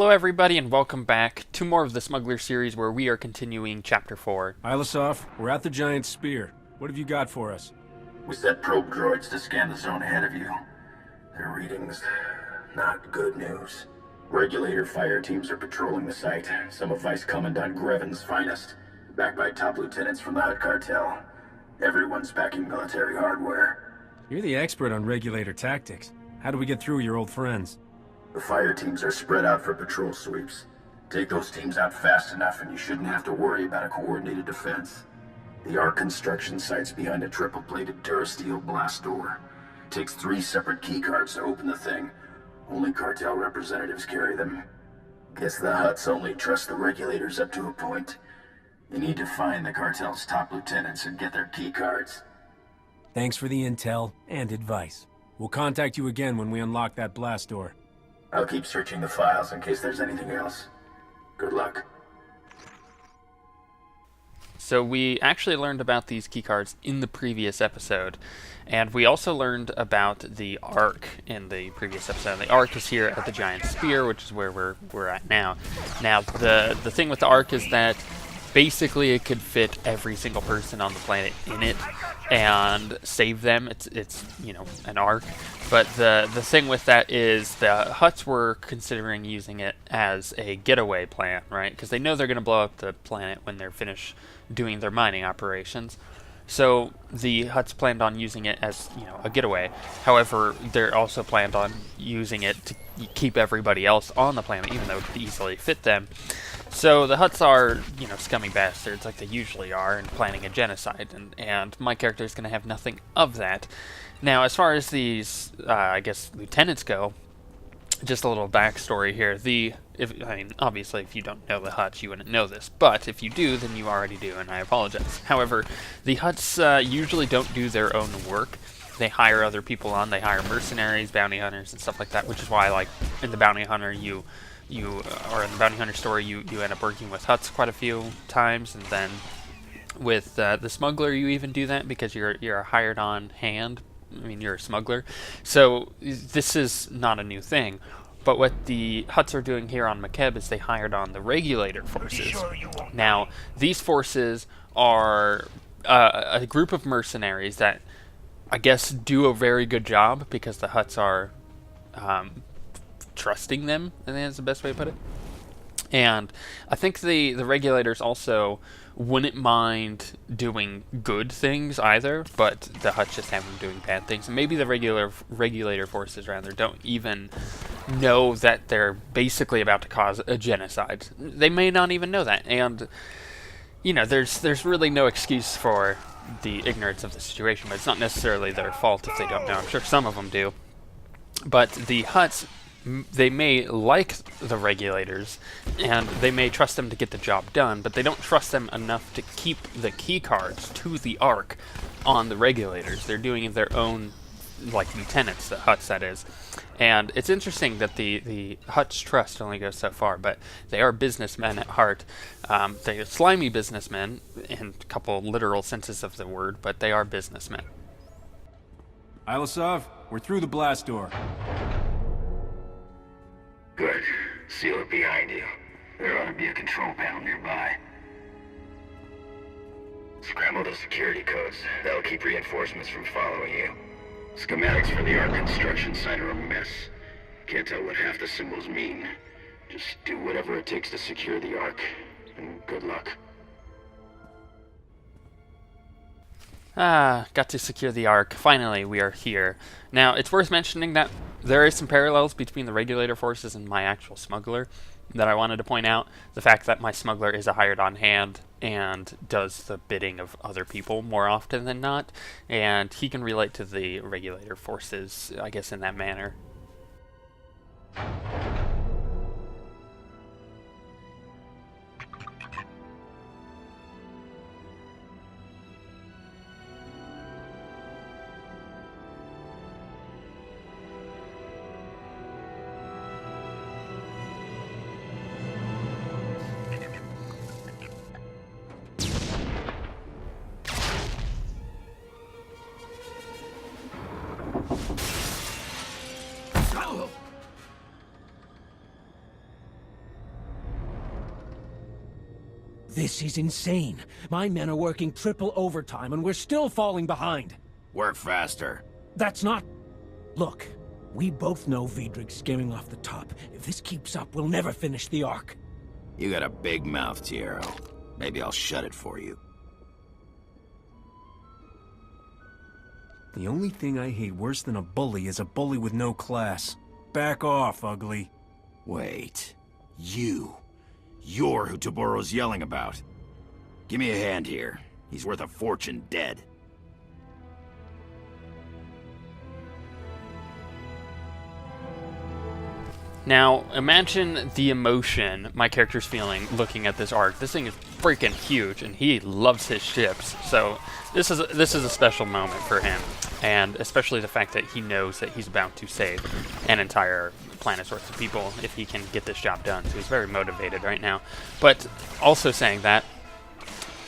Hello everybody and welcome back to more of the Smuggler series where we are continuing Chapter 4. Ilisov, we're at the giant spear. What have you got for us? We set probe droids to scan the zone ahead of you. Their readings, not good news. Regulator fire teams are patrolling the site, some of Vice Commandant Greven's finest, backed by top lieutenants from the Hutt Cartel. Everyone's packing military hardware. You're the expert on regulator tactics. How do we get through your old friends? The fire teams are spread out for patrol sweeps. Take those teams out fast enough and you shouldn't have to worry about a coordinated defense. The Ark construction site's behind a triple-plated Durasteel blast door. Takes 3 separate keycards to open the thing. Only cartel representatives carry them. Guess the Hutts only trust the regulators up to a point. You need to find the cartel's top lieutenants and get their keycards. Thanks for the intel and advice. We'll contact you again when we unlock that blast door. I'll keep searching the files in case there's anything else. Good luck. So we actually learned about these keycards in the previous episode, and we also learned about the Ark in the previous episode. The Ark is here at the giant spear, which is where we're at now. Now the thing with the Ark is that basically it could fit every single person on the planet in it and save them. It's you know, an Ark. But the thing with that is the Hutts were considering using it as a getaway plan, right? Because they know they're going to blow up the planet when they're finished doing their mining operations. So the Hutts planned on using it as, you know, a getaway. However, they're also planned on using it to keep everybody else on the planet, even though it could easily fit them. So the Hutts are, you know, scummy bastards like they usually are and planning a genocide, and my character is going to have nothing of that. Now, as far as these, I guess, lieutenants go, just a little backstory here. Obviously, if you don't know the Hutts, you wouldn't know this, but if you do, then you already do, and I apologize. However, the Hutts usually don't do their own work. They hire other people on. They hire mercenaries, bounty hunters, and stuff like that, which is why, like, in the bounty hunter, or in the bounty hunter story, you end up working with Hutts quite a few times, and then with the smuggler, you even do that because you're a hired on hand. I mean, you're a smuggler. So this is not a new thing. But what the Hutts are doing here on Makeb is they hired on the regulator forces. Now, these forces are a group of mercenaries that, I guess, do a very good job because the Hutts are trusting them, I think that's the best way to put it. And I think the regulators also wouldn't mind doing good things either, but the Hutts just have them doing bad things. And maybe the regulator forces around there don't even know that they're basically about to cause a genocide. They may not even know that. And, you know, there's really no excuse for the ignorance of the situation, but it's not necessarily their fault if they don't know. I'm sure some of them do. But the Hutts, they may like the regulators, and they may trust them to get the job done, but they don't trust them enough to keep the keycards to the Ark on the regulators. They're doing their own, like, lieutenants, the Hutts, that is. And it's interesting that the Hutts' trust only goes so far, but they are businessmen at heart. They are slimy businessmen, in a couple literal senses of the word, but they are businessmen. Ilisov, we're through the blast door. Good. Seal it behind you. There ought to be a control panel nearby. Scramble those security codes. That'll keep reinforcements from following you. Schematics for the Ark construction site are a mess. Can't tell what half the symbols mean. Just do whatever it takes to secure the Ark, and good luck. Got to secure the Ark. Finally, we are here. Now, it's worth mentioning that there is some parallels between the regulator forces and my actual smuggler that I wanted to point out. The fact that my smuggler is a hired-on hand and does the bidding of other people more often than not, and he can relate to the regulator forces, I guess, in that manner. This is insane. My men are working triple overtime and we're still falling behind. Work faster. That's not... Look, we both know Vidrig's skimming off the top. If this keeps up, we'll never finish the arc. You got a big mouth, Tiero. Maybe I'll shut it for you. The only thing I hate worse than a bully is a bully with no class. Back off, ugly. Wait. You're who Toboro's yelling about. Give me a hand here. He's worth a fortune dead. Now, imagine the emotion my character's feeling looking at this arc. This thing is freaking huge, and he loves his ships. So this is a special moment for him, and especially the fact that he knows that he's about to save an entire planet's worth of people if he can get this job done. So he's very motivated right now. But also saying that,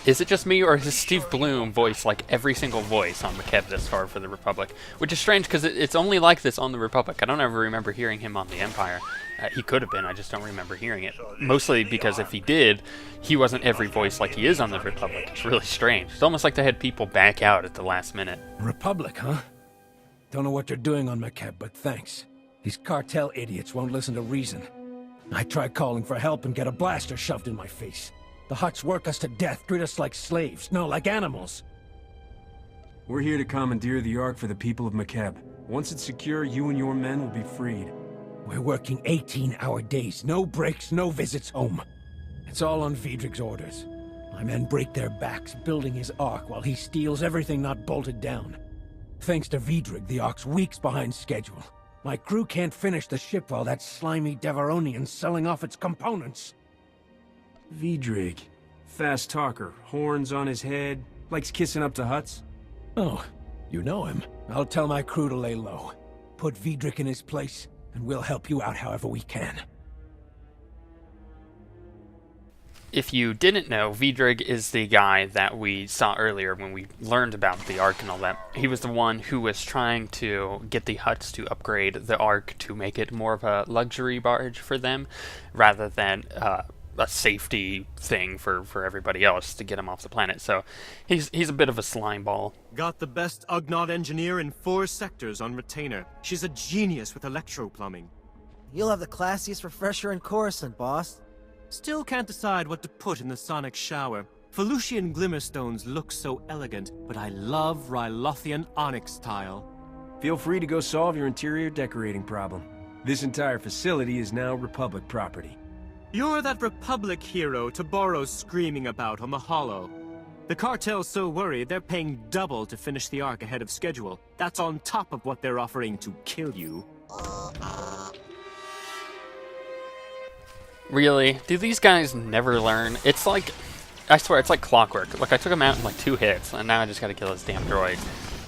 is it just me, or has Steve Bloom voiced like every single voice on Makeb this far for the Republic? Which is strange, because it's only like this on the Republic. I don't ever remember hearing him on the Empire. He could have been, I just don't remember hearing it. Mostly because if he did, he wasn't every voice like he is on the Republic. It's really strange. It's almost like they had people back out at the last minute. Republic, huh? Don't know what they're doing on Makeb, but thanks. These cartel idiots won't listen to reason. I tried calling for help and get a blaster shoved in my face. The Hutts work us to death, treat us like slaves, no, like animals. We're here to commandeer the Ark for the people of Makeb. Once it's secure, you and your men will be freed. We're working 18-hour days, no breaks, no visits home. It's all on Vidrig's orders. My men break their backs building his Ark while he steals everything not bolted down. Thanks to Vidrig, the Ark's weeks behind schedule. My crew can't finish the ship while that slimy Devaronian's selling off its components. Vidrig. Fast talker, horns on his head, likes kissing up to Hutts. Oh, you know him. I'll tell my crew to lay low. Put Vidrig in his place, and we'll help you out however we can. If you didn't know, Vidrig is the guy that we saw earlier when we learned about the Ark and all that. He was the one who was trying to get the Hutts to upgrade the Ark to make it more of a luxury barge for them, rather than a safety thing for everybody else to get them off the planet. So he's a bit of a slime ball. Got the best Ugnaught engineer in 4 sectors on retainer. She's a genius with electro-plumbing. You'll have the classiest refresher in Coruscant, boss. Still can't decide what to put in the sonic shower. Felucian glimmerstones look so elegant, but I love Rylothian onyx tile. Feel free to go solve your interior decorating problem. This entire facility is now Republic property. You're that Republic hero Toboro's screaming about on the Hollow. The cartel's so worried they're paying double to finish the Ark ahead of schedule. That's on top of what they're offering to kill you. Really? Do these guys never learn? It's like, I swear, it's like clockwork. Like, I took him out in like 2 hits, and now I just gotta kill his damn droid.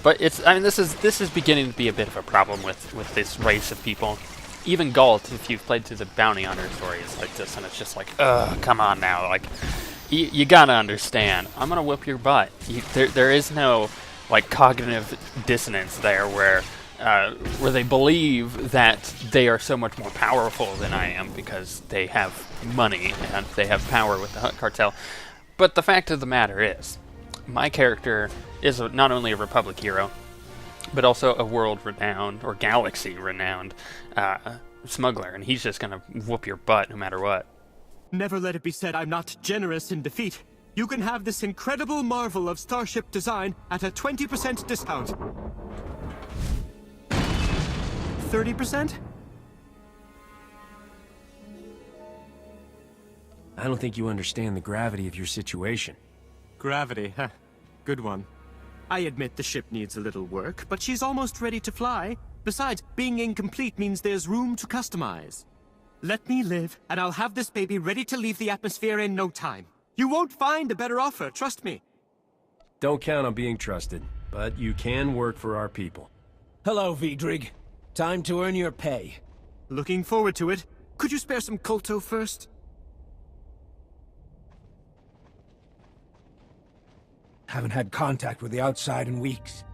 But it's, I mean, this is beginning to be a bit of a problem with this race of people. Even Galt, if you've played through the Bounty Hunter story, is like this, and it's just like, ugh, come on now. Like, you gotta understand. I'm gonna whip your butt. There is no, like, cognitive dissonance there where they believe that they are so much more powerful than I am because they have money and they have power with the Hutt Cartel. But the fact of the matter is, my character is not only a Republic hero, but also a world-renowned, or galaxy-renowned, smuggler, and he's just gonna whoop your butt no matter what. Never let it be said I'm not generous in defeat. You can have this incredible marvel of starship design at a 20% discount. 30%? I don't think you understand the gravity of your situation. Gravity, huh? Good one. I admit the ship needs a little work, but she's almost ready to fly. Besides, being incomplete means there's room to customize. Let me live, and I'll have this baby ready to leave the atmosphere in no time. You won't find a better offer, trust me. Don't count on being trusted, but you can work for our people. Hello, Vidrig. Time to earn your pay. Looking forward to it. Could you spare some Kolto first? Haven't had contact with the outside in weeks.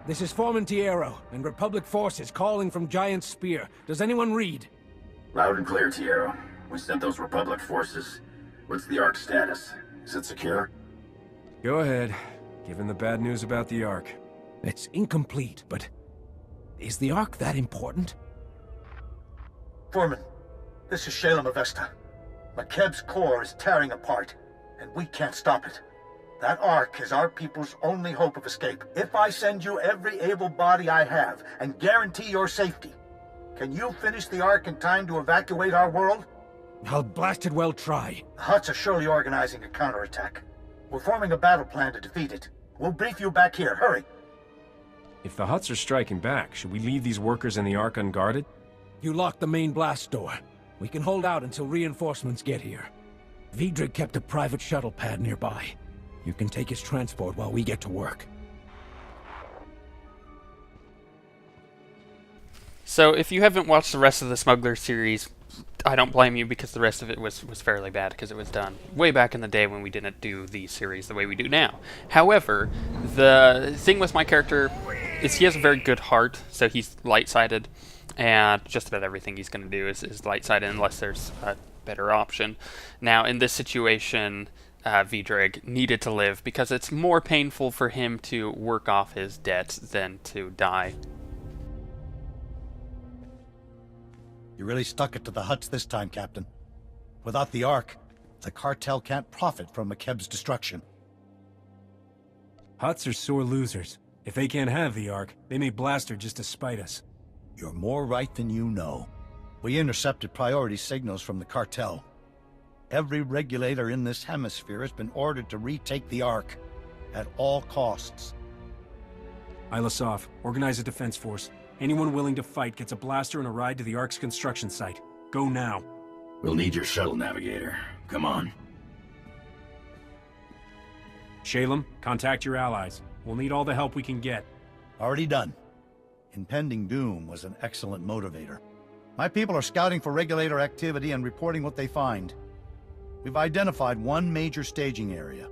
This is Foreman Tiero, and Republic forces calling from Giant Spear. Does anyone read? Loud and clear, Tiero. We sent those Republic forces. What's the Ark status? Is it secure? Go ahead. Given the bad news about the Ark. It's incomplete, but is the Ark that important? Foreman, this is Shalem Avesta. Makeb's core is tearing apart, and we can't stop it. That Ark is our people's only hope of escape. If I send you every able body I have and guarantee your safety, can you finish the Ark in time to evacuate our world? I'll blasted well try. The Hutts are surely organizing a counterattack. We're forming a battle plan to defeat it. We'll brief you back here. Hurry. If the Hutts are striking back, should we leave these workers in the Ark unguarded? You lock the main blast door. We can hold out until reinforcements get here. Vidrig kept a private shuttle pad nearby. You can take his transport while we get to work. So if you haven't watched the rest of the Smuggler series, I don't blame you, because the rest of it was fairly bad, because it was done way back in the day when we didn't do the series the way we do now. However, the thing with my character is he has a very good heart, so he's light-sided, and just about everything he's going to do is light-sided unless there's a better option. Now, in this situation, Vidrig needed to live because it's more painful for him to work off his debt than to die. You really stuck it to the Hutts this time, Captain. Without the Ark, the cartel can't profit from Makeb's destruction. Hutts are sore losers. If they can't have the Ark, they may blast her just to spite us. You're more right than you know. We intercepted priority signals from the cartel. Every regulator in this hemisphere has been ordered to retake the Ark, at all costs. Ilasov, organize a defense force. Anyone willing to fight gets a blaster and a ride to the Ark's construction site. Go now. We'll need your shuttle, Navigator. Come on. Shalem, contact your allies. We'll need all the help we can get. Already done. Impending doom was an excellent motivator. My people are scouting for regulator activity and reporting what they find. We've identified one major staging area.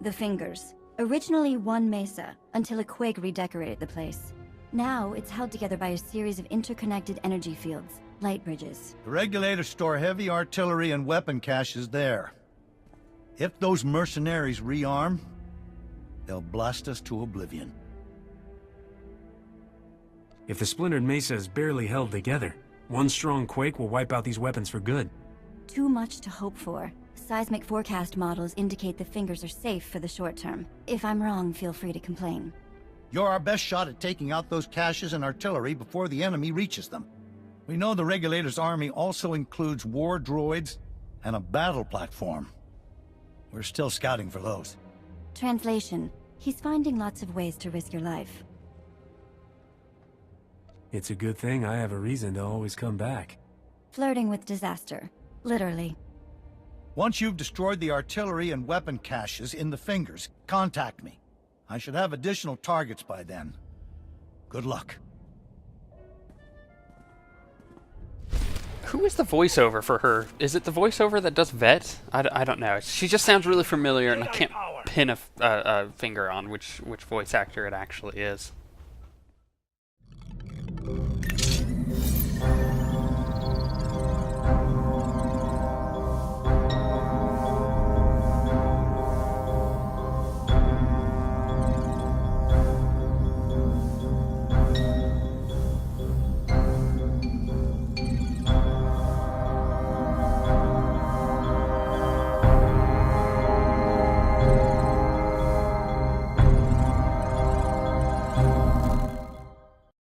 The Fingers. Originally one mesa, until a quake redecorated the place. Now, it's held together by a series of interconnected energy fields, light bridges. The regulators store heavy artillery and weapon caches there. If those mercenaries rearm, they'll blast us to oblivion. If the splintered mesa is barely held together, one strong quake will wipe out these weapons for good. Too much to hope for. Seismic forecast models indicate the Fingers are safe for the short term. If I'm wrong, feel free to complain. You're our best shot at taking out those caches and artillery before the enemy reaches them. We know the Regulator's army also includes war droids and a battle platform. We're still scouting for those. Translation. He's finding lots of ways to risk your life. It's a good thing I have a reason to always come back. Flirting with disaster. Literally. Once you've destroyed the artillery and weapon caches in the Fingers, contact me. I should have additional targets by then. Good luck. Who is the voiceover for her? Is it the voiceover that does Vet? I don't know. She just sounds really familiar, and I can't pin a finger on which voice actor it actually is.